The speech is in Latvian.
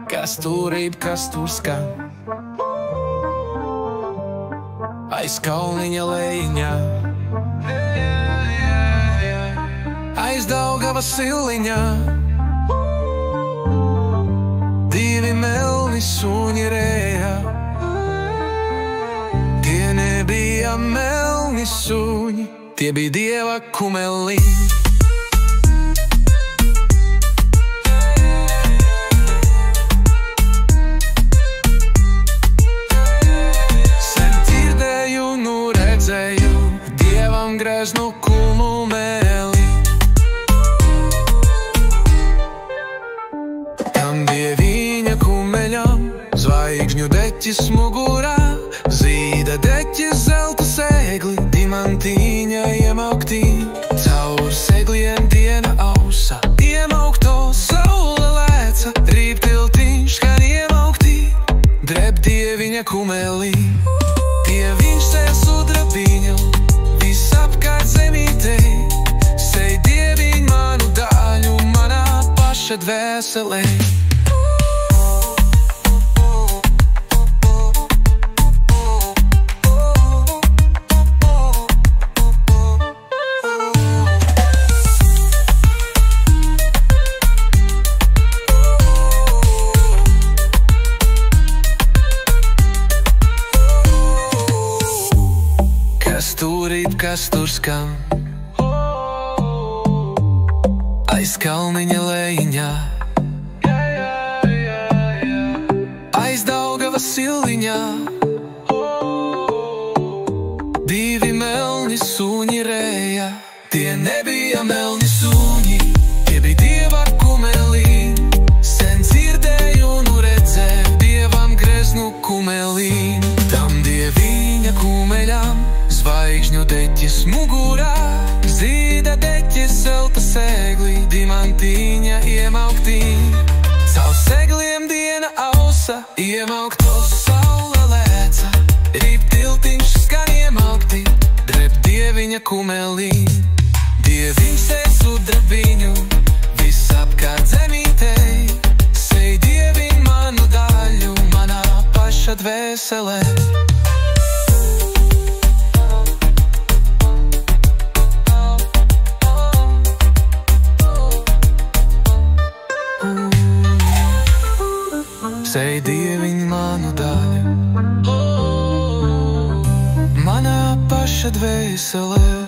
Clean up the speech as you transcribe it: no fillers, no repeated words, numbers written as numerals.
Kas turība, kas tur skan aiz kalniņa lejiņā, aiz Daugavas siliņā. Divi melni suņi rējā, tie nebija melni suņi, tie bija Dieva kumeliņi. Dievam greznu kulnu mēli, tam dieviņa kumeļam zvaigžņu deķis mugurā, zīda deķis zelta segli, dimantīņa iemaukti, caur segliem diena ausa, iemaukto saule lēca, rīp tiltiņš skan iemaukti, dreb dieviņa kumelī. Dieviņš sēž sudrabiņu, visapkārt zemītei, sej dieviņ manu daļu, manā paša dvēselē. Kas turīt, kas tur skan aiz kalniņa lejiņā, aiz Daugavas siliņā. Divi melni suņi rējā, tie nebija melni suņi, tie bija Dieva kumelī. Sen dzirdēju un redzēju Dievam greznu kumelī, tam dieviņa kumeļam zvaigžņu deķis mugurā, zīda deķis zelta segli, dimantīņa iemaukti, caur segliem diena ausa, iemaukto saule lēca, rīp tiltiņš skan iemaukti, dreb dieviņa kumelī. Dieviņš sēž sudrabiņu, visapkārt zemītei, sej dieviņ manu daļu, manā paša dvēselē. Sej dieviņ manu daļu, manā paša dvēselē.